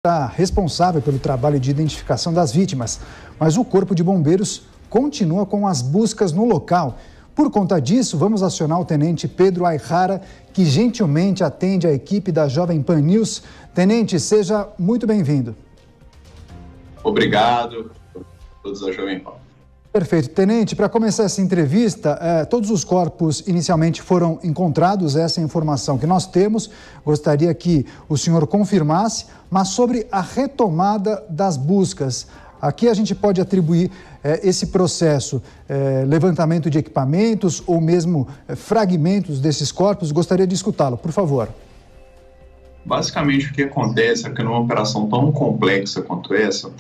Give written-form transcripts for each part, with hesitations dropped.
Está responsável pelo trabalho de identificação das vítimas, mas o Corpo de Bombeiros continua com as buscas no local. Por conta disso, vamos acionar o tenente Pedro Aihara, que gentilmente atende a equipe da Jovem Pan News. Tenente, seja muito bem-vindo. Obrigado a todos da Jovem Pan. Perfeito. Tenente, para começar essa entrevista, todos os corpos inicialmente foram encontrados, essa é a informação que nós temos. Gostaria que o senhor confirmasse, mas sobre a retomada das buscas, aqui a gente pode atribuir esse processo, levantamento de equipamentos ou mesmo fragmentos desses corpos. Gostaria de escutá-lo, por favor. Basicamente, o que acontece é que numa operação tão complexa quanto essa,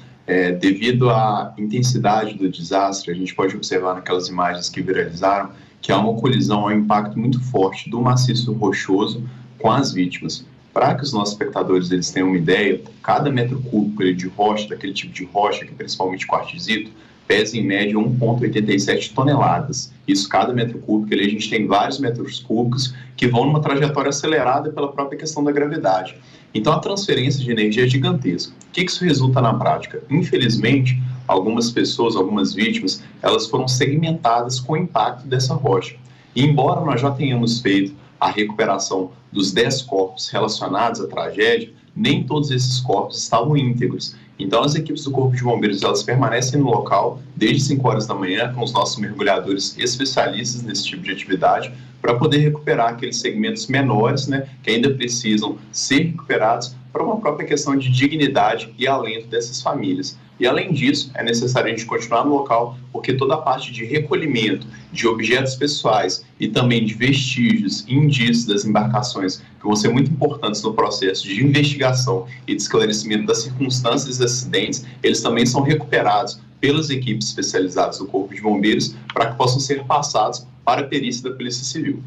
devido à intensidade do desastre, a gente pode observar naquelas imagens que viralizaram que há uma colisão, há um impacto muito forte do maciço rochoso com as vítimas. Para que os nossos espectadores eles tenham uma ideia, cada metro cúbico de rocha, daquele tipo de rocha, que é principalmente quartzito, pesa em média 1,87 toneladas. Isso, cada metro cúbico, ali a gente tem vários metros cúbicos que vão numa trajetória acelerada pela própria questão da gravidade. Então, a transferência de energia é gigantesca. O que isso resulta na prática? Infelizmente, algumas pessoas, algumas vítimas, elas foram segmentadas com o impacto dessa rocha. E embora nós já tenhamos feito a recuperação dos 10 corpos relacionados à tragédia, nem todos esses corpos estavam íntegros. Então, as equipes do Corpo de Bombeiros, elas permanecem no local desde 5 horas da manhã com os nossos mergulhadores especialistas nesse tipo de atividade para poder recuperar aqueles segmentos menores, que ainda precisam ser recuperados para uma própria questão de dignidade e alento dessas famílias. E, além disso, é necessário a gente continuar no local, porque toda a parte de recolhimento de objetos pessoais e também de vestígios e indícios das embarcações, que vão ser muito importantes no processo de investigação e de esclarecimento das circunstâncias dos acidentes, eles também são recuperados pelas equipes especializadas do Corpo de Bombeiros para que possam ser passados para a perícia da Polícia Civil.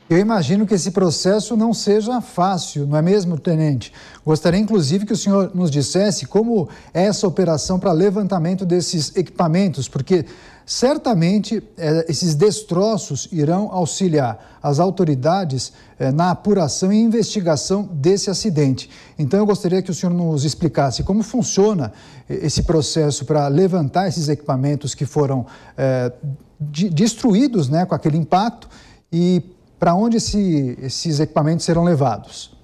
Eu imagino que esse processo não seja fácil, não é mesmo, tenente? Gostaria, inclusive, que o senhor nos dissesse como é essa operação para levantamento desses equipamentos, porque certamente esses destroços irão auxiliar as autoridades na apuração e investigação desse acidente. Então, eu gostaria que o senhor nos explicasse como funciona esse processo para levantar esses equipamentos que foram destruídos, com aquele impacto, e para onde esses equipamentos serão levados?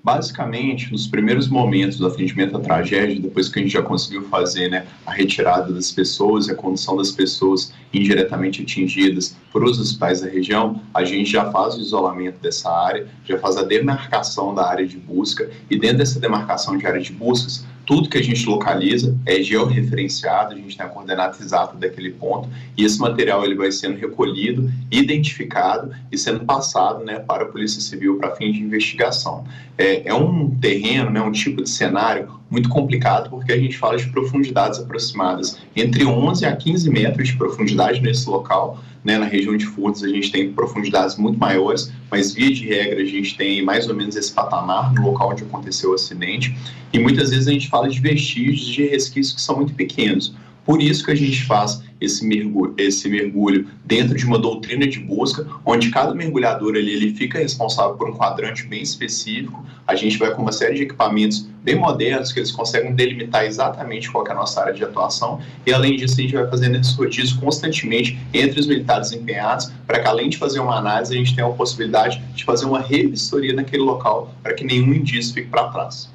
Basicamente, nos primeiros momentos do atendimento à tragédia, depois que a gente já conseguiu fazer a retirada das pessoas e a condução das pessoas indiretamente atingidas por os hospitais da região, a gente já faz o isolamento dessa área, já faz a demarcação da área de busca, e dentro dessa demarcação de área de buscas, tudo que a gente localiza é georreferenciado, a gente tem a coordenada exata daquele ponto, e esse material ele vai sendo recolhido, identificado e sendo passado para a Polícia Civil para fim de investigação. É um terreno, um tipo de cenário muito complicado, porque a gente fala de profundidades aproximadas entre 11 a 15 metros de profundidade nesse local. Na região de Furnas a gente tem profundidades muito maiores, mas via de regra a gente tem mais ou menos esse patamar no local onde aconteceu o acidente, e muitas vezes a gente fala de vestígios de resquícios que são muito pequenos. Por isso que a gente faz esse mergulho dentro de uma doutrina de busca, onde cada mergulhador ele fica responsável por um quadrante bem específico. A gente vai com uma série de equipamentos bem modernos que eles conseguem delimitar exatamente qual que é a nossa área de atuação, e além disso a gente vai fazendo esse rodízio constantemente entre os militares empenhados, para que além de fazer uma análise, a gente tenha a possibilidade de fazer uma revistoria naquele local, para que nenhum indício fique para trás.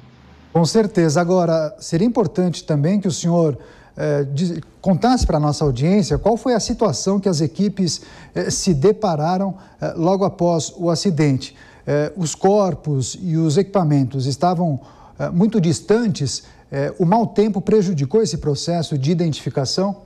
Com certeza. Agora, seria importante também que o senhor contasse para a nossa audiência qual foi a situação que as equipes se depararam logo após o acidente. Os corpos e os equipamentos estavam muito distantes. O mau tempo prejudicou esse processo de identificação?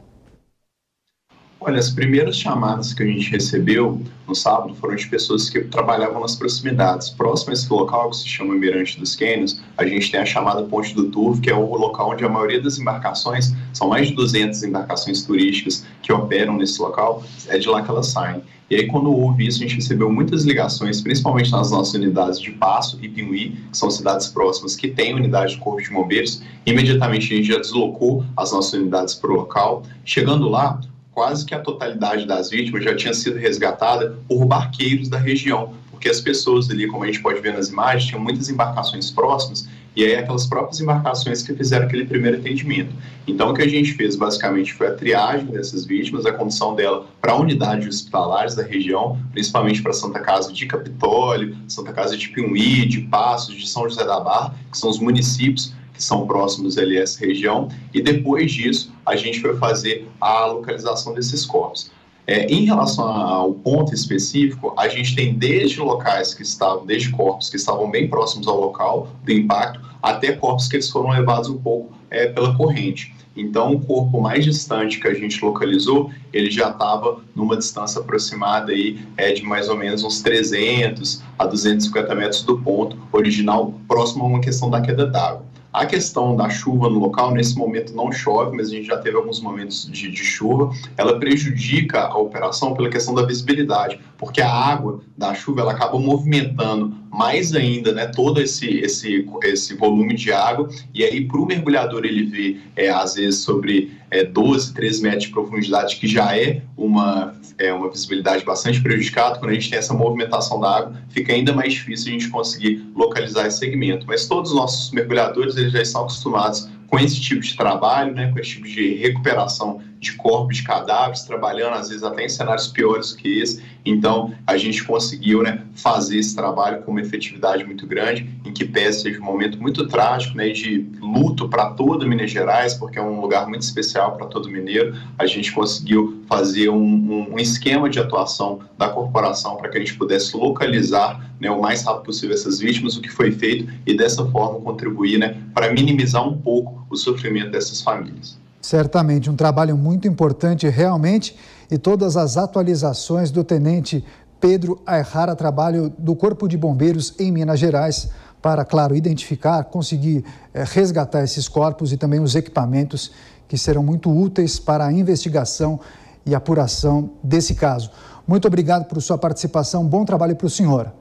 Olha, as primeiras chamadas que a gente recebeu no sábado foram de pessoas que trabalhavam nas proximidades. Próximo a esse local, que se chama Mirante dos Cânions, a gente tem a chamada Ponte do Turvo, que é o local onde a maioria das embarcações, são mais de 200 embarcações turísticas que operam nesse local, é de lá que elas saem. E aí, quando houve isso, a gente recebeu muitas ligações, principalmente nas nossas unidades de Passo e Pinhuí, que são cidades próximas que têm unidade de Corpo de Bombeiros. Imediatamente, a gente já deslocou as nossas unidades para o local. Chegando lá, quase que a totalidade das vítimas já tinha sido resgatada por barqueiros da região, porque as pessoas ali, como a gente pode ver nas imagens, tinham muitas embarcações próximas e aí aquelas próprias embarcações que fizeram aquele primeiro atendimento. Então, o que a gente fez basicamente foi a triagem dessas vítimas, a condução dela para unidades hospitalares da região, principalmente para Santa Casa de Capitólio, Santa Casa de Piumhi, de Passos, de São José da Barra, que são os municípios que são próximos ali a essa região, e depois disso a gente foi fazer a localização desses corpos. Em relação ao ponto específico, a gente tem desde corpos que estavam bem próximos ao local do impacto, até corpos que eles foram levados um pouco pela corrente. Então, o corpo mais distante que a gente localizou, ele já estava numa distância aproximada aí, de mais ou menos uns 300 a 250 metros do ponto original, próximo a uma questão da queda d'água. A questão da chuva no local, nesse momento não chove, mas a gente já teve alguns momentos de chuva, ela prejudica a operação pela questão da visibilidade, porque a água da chuva ela acaba movimentando mais ainda, né, todo esse volume de água, e aí para o mergulhador ele vê, às vezes, sobre 12, 13 metros de profundidade, que já é uma visibilidade bastante prejudicada. Quando a gente tem essa movimentação da água, fica ainda mais difícil a gente conseguir localizar esse segmento. Mas todos os nossos mergulhadores eles já estão acostumados com esse tipo de trabalho, né, com esse tipo de recuperação de corpos, de cadáveres, trabalhando às vezes até em cenários piores do que esse. Então, a gente conseguiu, né, fazer esse trabalho com uma efetividade muito grande, em que pese seja um momento muito trágico, né, de luto para toda Minas Gerais, porque é um lugar muito especial para todo mineiro. A gente conseguiu fazer um esquema de atuação da corporação para que a gente pudesse localizar, né, o mais rápido possível essas vítimas, o que foi feito, e dessa forma contribuir, né, para minimizar um pouco o sofrimento dessas famílias. Certamente, um trabalho muito importante realmente, e todas as atualizações do Tenente Pedro Aihara, trabalho do Corpo de Bombeiros em Minas Gerais, para, claro, identificar, conseguir resgatar esses corpos e também os equipamentos que serão muito úteis para a investigação e apuração desse caso. Muito obrigado por sua participação, bom trabalho para o senhor.